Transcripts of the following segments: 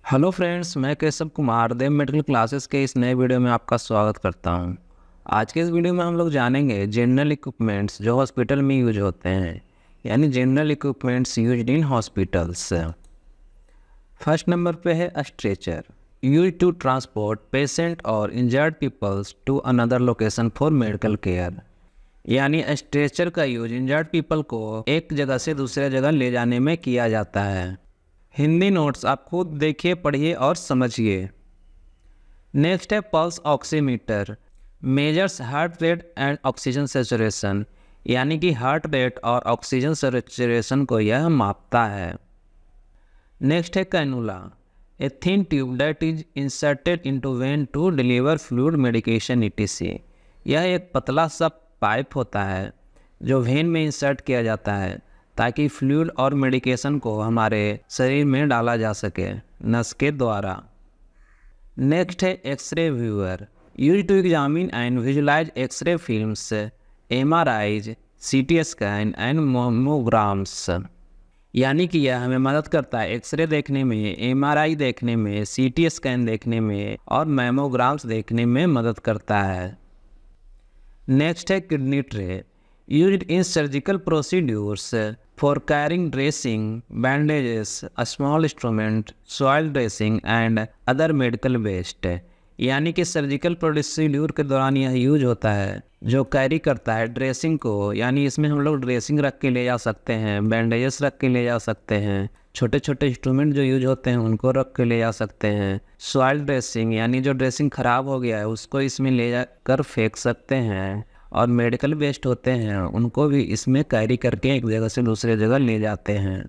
Hello friends, मैं केशव कुमार देव medical classes के इस नए वीडियो में आपका स्वागत करता हूं। आज के इस वीडियो में हम लोग जानेंगे जनरल इक्विपमेंट्स जो हॉस्पिटल में यूज होते हैं, यानी general equipments used in hospitals. First number पे है stretcher, use to transport patient और injured peoples to another location for medical care. यानी स्ट्रेचर का यूज इंजर्ड पीपल को एक जगह से दूसरे जगह ले जाने में किया जाता है। हिंदी नोट्स आप खुद देखिए, पढ़िए और समझिए। नेक्स्ट है pulse oximeter, measures heart rate and oxygen saturation, यानी कि हार्ट रेट और ऑक्सीजन सैचुरेशन को यह मापता है। नेक्स्ट है cannula, a thin tube that is inserted into vein to deliver fluid medication etc. यह एक पतला सा पाइप होता है जो वेन में इंसर्ट किया जाता है ताकि फ्लूइड और मेडिकेशन को हमारे शरीर में डाला जा सके नस के द्वारा। नेक्स्ट है X-ray viewer, use to examine and visualise X-ray films, MRIs, CT scan and मैमोग्राम्स। यानी कि यह हमें मदद करता है एक्सरे देखने में, एमआरआई देखने में, सीटी स्कैन देखने में और मैमोग्राम्स देखने में मदद करता है। नेक्स्ट है kidney tray, used in surgical procedures for carrying dressing, bandages, a small instrument, soil dressing and other medical waste। यानी कि सर्जिकल प्रोसीड्यूर के दौरान यह यूज होता है जो कैरी करता है ड्रेसिंग को, यानी इसमें हम लोग ड्रेसिंग रख के ले जा सकते हैं, बैंडेजेस रख के ले जा सकते हैं, छोटे छोटे इंस्ट्रूमेंट जो यूज होते हैं उनको रख के ले जा सकते हैं। सॉइल ड्रेसिंग, यानी जो ड्रेसिंग ख़राब हो गया है उसको इसमें ले जा कर फेंक सकते हैं, और मेडिकल वेस्ट होते हैं उनको भी इसमें कैरी करके एक जगह से दूसरे जगह ले जाते हैं।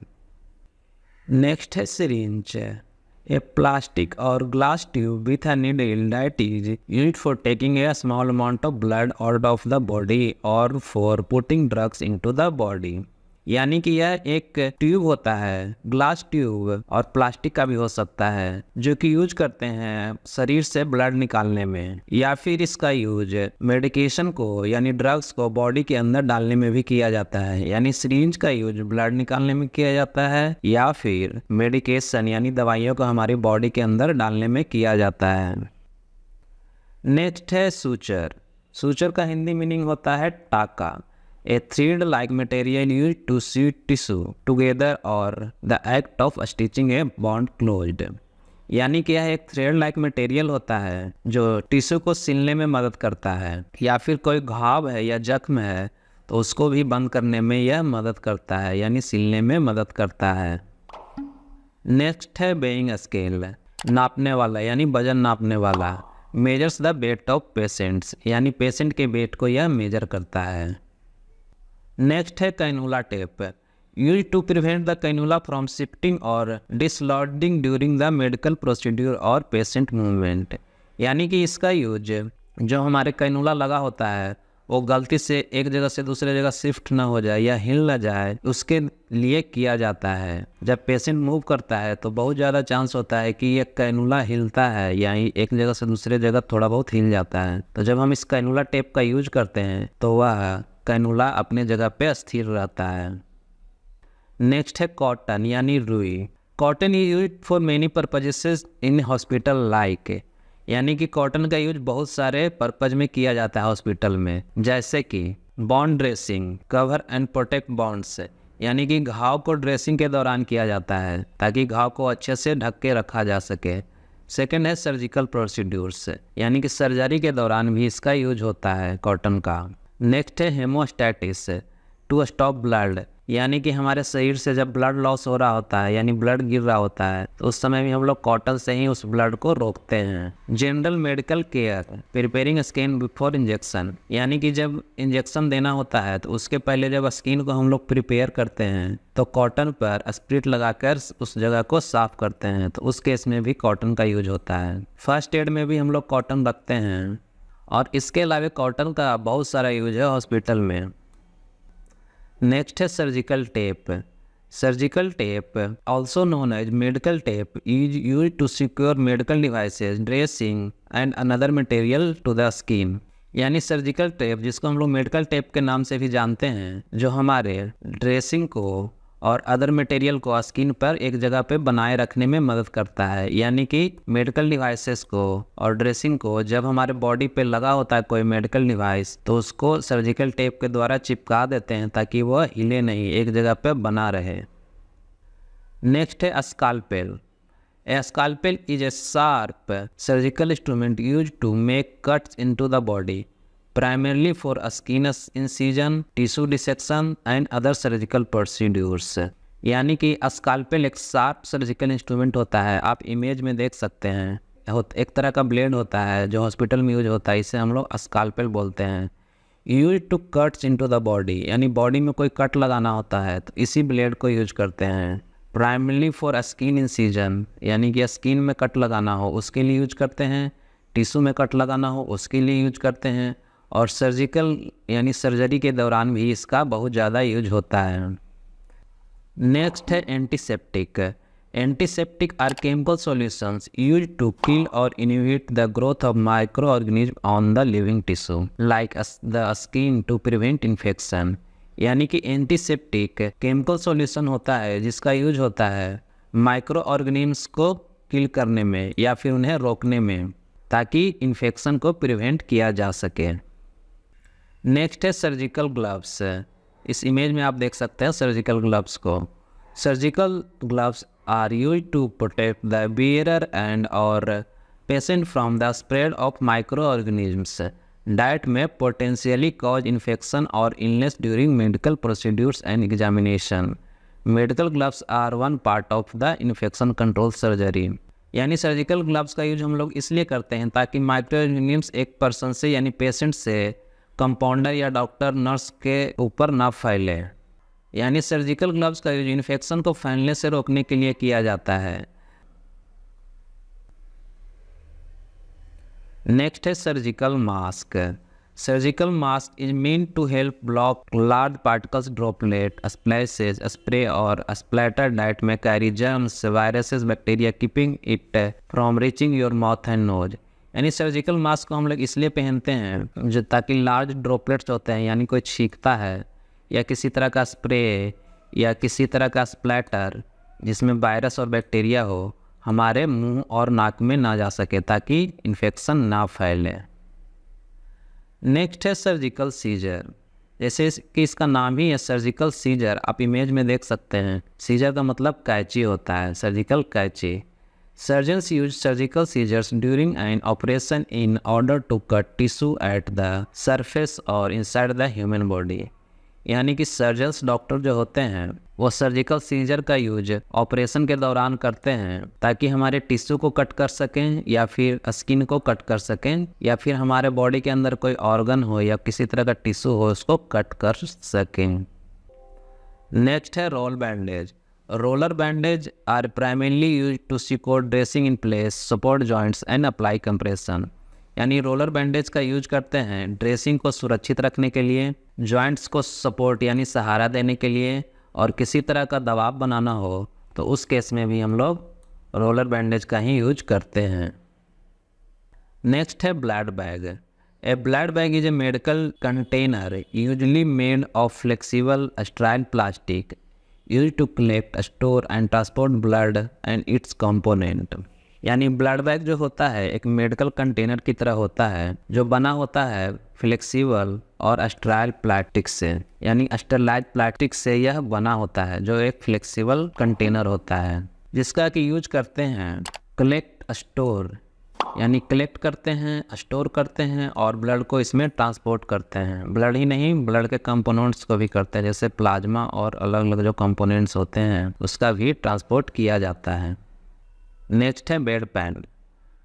नेक्स्ट है सिरिंज, ए प्लास्टिक और glass tube with a needle that is used for taking a small amount of blood out of the body और for putting drugs into the body. यानी कि यह एक ट्यूब होता है, ग्लास ट्यूब और plastic का भी हो सकता है, जो कि यूज करते हैं शरीर से ब्लड निकालने में, या फिर इसका यूज मेडिकेशन को यानी ड्रग्स को बॉडी के अंदर डालने में भी किया जाता है। यानी सिरिंज का यूज ब्लड निकालने में किया जाता है या फिर मेडिकेशन यानी दवाइयों को हमारी बॉडी के अंदर डालने में किया जाता है। नेक्स्ट है सूचर, सूचर का हिंदी मीनिंग होता है टाका, a thread-like material used to sew tissue together or the act of stitching a bond closed। यानी कि यह एक थ्रेड लाइक मटेरियल होता है जो टिश्यू को सिलने में मदद करता है, या फिर कोई घाव है या जख्म है तो उसको भी बंद करने में यह मदद करता है, यानी सिलने में मदद करता है। नेक्स्ट है वेइंग स्केल, नापने वाला यानी वजन नापने वाला, measures the weight of patients, यानी पेशेंट के वेट को यह मेजर करता है। नेक्स्ट है cannula tape, use to prevent the cannula from shifting और dislodging during the medical procedure और पेशेंट मूवमेंट। यानी कि इसका यूज जो हमारे कैनुला लगा होता है वो गलती से एक जगह से दूसरे जगह शिफ्ट ना हो जाए या हिल ना जाए, उसके लिए किया जाता है। जब पेशेंट मूव करता है तो बहुत ज़्यादा चांस होता है कि ये कैनुला हिलता है या एक जगह से दूसरे जगह थोड़ा बहुत हिल जाता है, तो जब हम इस कैनुला टेप का यूज करते हैं तो वह कैनुला अपने जगह पे स्थिर रहता है। नेक्स्ट है कॉटन यानी रुई, cotton is use for many purposes in hospital like, यानी कि कॉटन का यूज बहुत सारे पर्पज में किया जाता है हॉस्पिटल में, जैसे कि bond dressing, cover and protect bonds, यानी कि घाव को ड्रेसिंग के दौरान किया जाता है ताकि घाव को अच्छे से ढक के रखा जा सके। सेकेंड है सर्जिकल प्रोसीड्यूर्स, यानी कि सर्जरी के दौरान भी इसका यूज होता है कॉटन का। नेक्स्ट है हेमोस्टैटिस, टू स्टॉप ब्लड, यानी कि हमारे शरीर से जब ब्लड लॉस हो रहा होता है यानी ब्लड गिर रहा होता है तो उस समय भी हम लोग कॉटन से ही उस ब्लड को रोकते हैं। General medical care, preparing skin before injection, यानी कि जब इंजेक्शन देना होता है तो उसके पहले जब स्किन को हम लोग प्रिपेयर करते हैं तो कॉटन पर स्प्रिट लगाकर उस जगह को साफ करते हैं, तो उस केस में भी कॉटन का यूज होता है। फर्स्ट एड में भी हम लोग कॉटन रखते हैं, और इसके अलावा कॉटन का बहुत सारा यूज है हॉस्पिटल में। नेक्स्ट है surgical tape, surgical tape also known as medical tape is use to secure medical devices, dressing and another material to the skin. यानी सर्जिकल टेप जिसको हम लोग मेडिकल टेप के नाम से भी जानते हैं, जो हमारे ड्रेसिंग को और अदर मटेरियल को स्किन पर एक जगह पे बनाए रखने में मदद करता है। यानी कि मेडिकल डिवाइसेस को और ड्रेसिंग को जब हमारे बॉडी पे लगा होता है कोई मेडिकल डिवाइस, तो उसको सर्जिकल टेप के द्वारा चिपका देते हैं ताकि वह हिले नहीं, एक जगह पे बना रहे। नेक्स्ट है स्कालपेल। A scalpel is a sharp surgical instrument used to make cuts into the body, primarily for skin incision, tissue dissection and other surgical procedures। यानी कि स्कालपेल एक शार्प सर्जिकल इंस्ट्रूमेंट होता है, आप इमेज में देख सकते हैं। एक तरह का ब्लेड होता है जो हॉस्पिटल में यूज होता है, इसे हम लोग स्कालपेल बोलते हैं। Use to cuts into the body, यानी बॉडी में कोई कट लगाना होता है तो इसी ब्लेड को यूज करते हैं। प्राइमरली फॉर स्किन इंसिजन, यानी कि स्किन में कट लगाना हो उसके लिए यूज करते हैं, टिश्यू में कट लगाना हो उसके लिए यूज करते हैं, और सर्जिकल यानी सर्जरी के दौरान भी इसका बहुत ज़्यादा यूज होता है। नेक्स्ट है antiseptic. Antiseptic are chemical solutions use to kill और inhibit the growth of micro organism on the living tissue like the skin to prevent infection. यानी कि एंटीसेप्टिक केमिकल सॉल्यूशन होता है जिसका यूज होता है माइक्रो ऑर्गेनिम्स को किल करने में या फिर उन्हें रोकने में, ताकि इन्फेक्शन को प्रिवेंट किया जा सके। नेक्स्ट है सर्जिकल ग्लव्स। इस इमेज में आप देख सकते हैं सर्जिकल ग्लव्स को। Surgical gloves are use to protect the bearer and और patient from the spread of micro organisms that may potentially cause infection or illness during medical procedures and examination. Medical gloves are one part of the infection control surgery। यानी surgical gloves का use हम लोग इसलिए करते हैं ताकि micro organisms एक person से यानी पेशेंट से कंपाउंडर या डॉक्टर नर्स के ऊपर ना फैले। यानी सर्जिकल ग्लव्स का यूज इन्फेक्शन को फैलने से रोकने के लिए किया जाता है। नेक्स्ट है surgical mask. Surgical mask is mean to help block large particles, droplet, splashes, spray और splatter that may carry germs, viruses, bacteria, keeping it from reaching your mouth and nose. यानी सर्जिकल मास्क को हम लोग इसलिए पहनते हैं जो ताकि लार्ज ड्रॉपलेट्स होते हैं, यानी कोई छींकता है या किसी तरह का स्प्रे या किसी तरह का स्प्लैटर जिसमें वायरस और बैक्टीरिया हो, हमारे मुंह और नाक में ना जा सके ताकि इन्फेक्शन ना फैले। नेक्स्ट है सर्जिकल सीजर। जैसे कि इसका नाम ही है सर्जिकल सीजर, आप इमेज में देख सकते हैं। सीजर का मतलब कैंची होता है, सर्जिकल कैंची। Surgeons use surgical scissors during an operation in order to cut tissue at the surface और इनसाइड द ह्यूमन बॉडी। यानी कि सर्जन्स डॉक्टर जो होते हैं वो सर्जिकल सीजर का यूज ऑपरेशन के दौरान करते हैं ताकि हमारे टिश्यू को कट कर सकें या फिर स्किन को कट कर सकें या फिर हमारे बॉडी के अंदर कोई ऑर्गन हो या किसी तरह का टिश्यू हो उसको कट कर सकें। नेक्स्ट है roll bandage. Roller bandage are primarily use to secure dressing in place, support joints and apply compression. यानी रोलर बैंडेज का यूज करते हैं ड्रेसिंग को सुरक्षित रखने के लिए, जॉइंट्स को सपोर्ट यानी सहारा देने के लिए, और किसी तरह का दबाव बनाना हो तो उस केस में भी हम लोग रोलर बैंडेज का ही यूज करते हैं। नेक्स्ट है blood bag. A blood bag is a medical container usually made of flexible sterile plastic use to collect, store and transport blood and its component. यानी ब्लड बैग जो होता है एक medical container की तरह होता है जो बना होता है फ्लेक्सिबल और स्टेराइल प्लास्टिक से। यानी स्टेराइल प्लास्टिक से यह बना होता है जो एक फ्लेक्सिबल कंटेनर होता है जिसका कि यूज करते हैं कलेक्ट, स्टोर, यानी कलेक्ट करते हैं, स्टोर करते हैं और ब्लड को इसमें ट्रांसपोर्ट करते हैं। ब्लड ही नहीं, ब्लड के कंपोनेंट्स को भी करते हैं, जैसे प्लाज्मा और अलग अलग जो कंपोनेंट्स होते हैं उसका भी ट्रांसपोर्ट किया जाता है। नेक्स्ट है bed pan.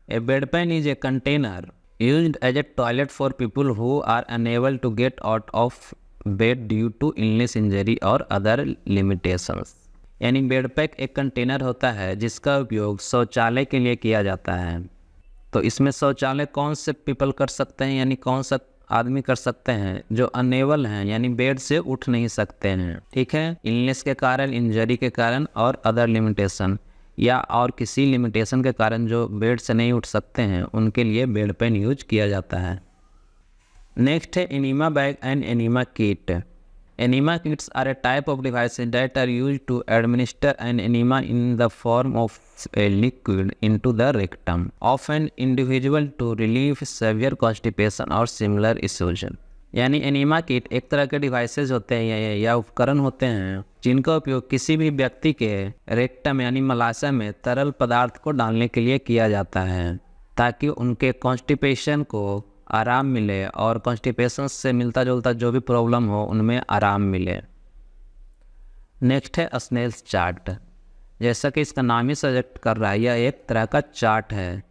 A bed pan is a container used as a toilet for people who are unable to get out of bed due to illness, injury और अदर लिमिटेशंस। यानी बेड पैक एक container होता है जिसका उपयोग शौचालय के लिए किया जाता है। तो इसमें शौचालय कौन से पीपल कर सकते हैं, यानी कौन सा आदमी कर सकते हैं जो अनेबल हैं, यानी बेड से उठ नहीं सकते हैं, ठीक है, इलनेस के कारण, इंजरी के कारण और अदर लिमिटेशन, या और किसी लिमिटेशन के कारण जो बेड से नहीं उठ सकते हैं उनके लिए बेड पैन यूज किया जाता है। नेक्स्ट है enema bag and enema kit. Enema kits are a type of devices that are used to administer an enema in the form of a liquid into the rectum of an individual to relieve severe constipation or similar issues. यानी enema kit एक तरह के devices होते हैं या उपकरण होते हैं जिनका उपयोग किसी भी व्यक्ति के रेक्टम यानी मलाशय में तरल पदार्थ को डालने के लिए किया जाता है ताकि उनके कॉन्स्टिपेशन को आराम मिले और कॉन्स्टिपेशन से मिलता जुलता जो भी प्रॉब्लम हो उनमें आराम मिले। नेक्स्ट है स्नेल्स चार्ट। जैसा कि इसका नाम ही सजेस्ट कर रहा है, यह एक तरह का चार्ट है।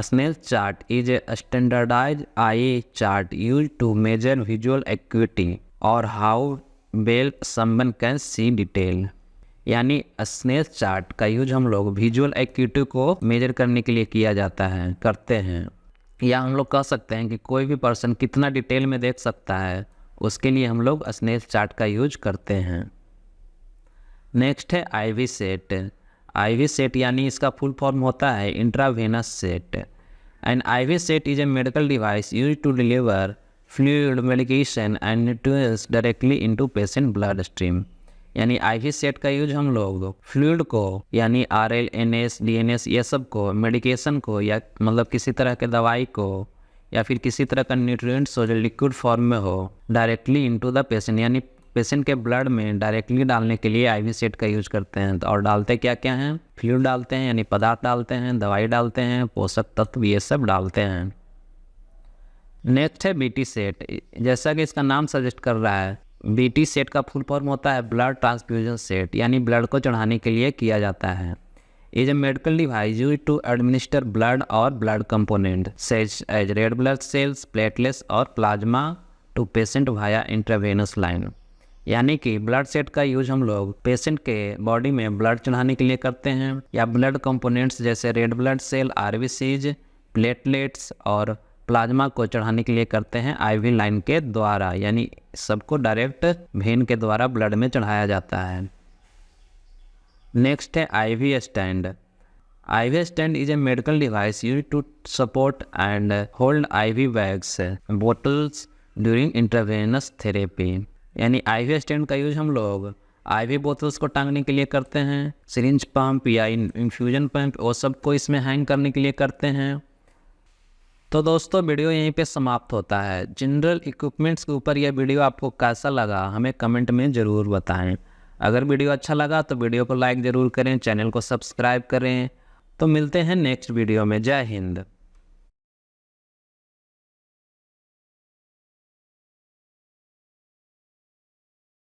Snell's chart is a standardised eye chart used to measure visual acuity और how well someone can see detail. यानी स्नेल्स चार्ट का यूज हम लोग विजुअल एक्यूटी को मेजर करने के लिए किया जाता है करते हैं, या हम लोग कह सकते हैं कि कोई भी पर्सन कितना डिटेल में देख सकता है उसके लिए हम लोग स्नेल्स चार्ट का यूज करते हैं। नेक्स्ट है आईवी सेट। आईवी सेट यानी इसका फुल फॉर्म होता है intravenous set. And IV set is a medical device use to deliver fluid medication and nutrients directly into patient blood stream. यानी IV set का use हम लोग fluid को यानी आरएल, एनएस, डीएनएस ये सब को, मेडिकेशन को या मतलब किसी तरह के दवाई को या फिर किसी तरह का न्यूट्रिएंट्स हो जो लिक्विड फॉर्म में हो डायरेक्टली इनटू द पेशेंट यानी पेशेंट के ब्लड में डायरेक्टली डालने के लिए आईवी सेट का यूज करते हैं। और डालते क्या क्या हैं? फ्लूइड डालते हैं यानी पदार्थ डालते हैं, दवाई डालते हैं, पोषक तत्व ये सब डालते हैं। नेक्स्ट है बीटी सेट। जैसा कि इसका नाम सजेस्ट कर रहा है, बीटी सेट का फुल फॉर्म होता है ब्लड ट्रांसफ्यूजन सेट यानी ब्लड को चढ़ाने के लिए किया जाता है। Is a medical device use to administer blood और blood component such as red blood cells, platelets और plasma to patient via intravenous line. यानी कि ब्लड सेट का यूज हम लोग पेशेंट के बॉडी में ब्लड चढ़ाने के लिए करते हैं या ब्लड कंपोनेंट्स जैसे red blood cell, RBCs, platelets और प्लाज्मा को चढ़ाने के लिए करते हैं आईवी लाइन के द्वारा, यानी सबको डायरेक्ट वेन के द्वारा ब्लड में चढ़ाया जाता है। नेक्स्ट है IV stand. IV stand is a medical device use to support and hold IV bags bottles during intravenous therapy. यानी आईवी स्टैंड का यूज हम लोग आईवी बोतल्स को टांगने के लिए करते हैं, सिरिंज पंप या इन्फ्यूजन पंप वो सब को इसमें हैंग करने के लिए करते हैं। तो दोस्तों वीडियो यहीं पे समाप्त होता है। जनरल इक्विपमेंट्स के ऊपर यह वीडियो आपको कैसा लगा हमें कमेंट में ज़रूर बताएं। अगर वीडियो अच्छा लगा तो वीडियो को लाइक ज़रूर करें, चैनल को सब्सक्राइब करें। तो मिलते हैं नेक्स्ट वीडियो में। जय हिंद।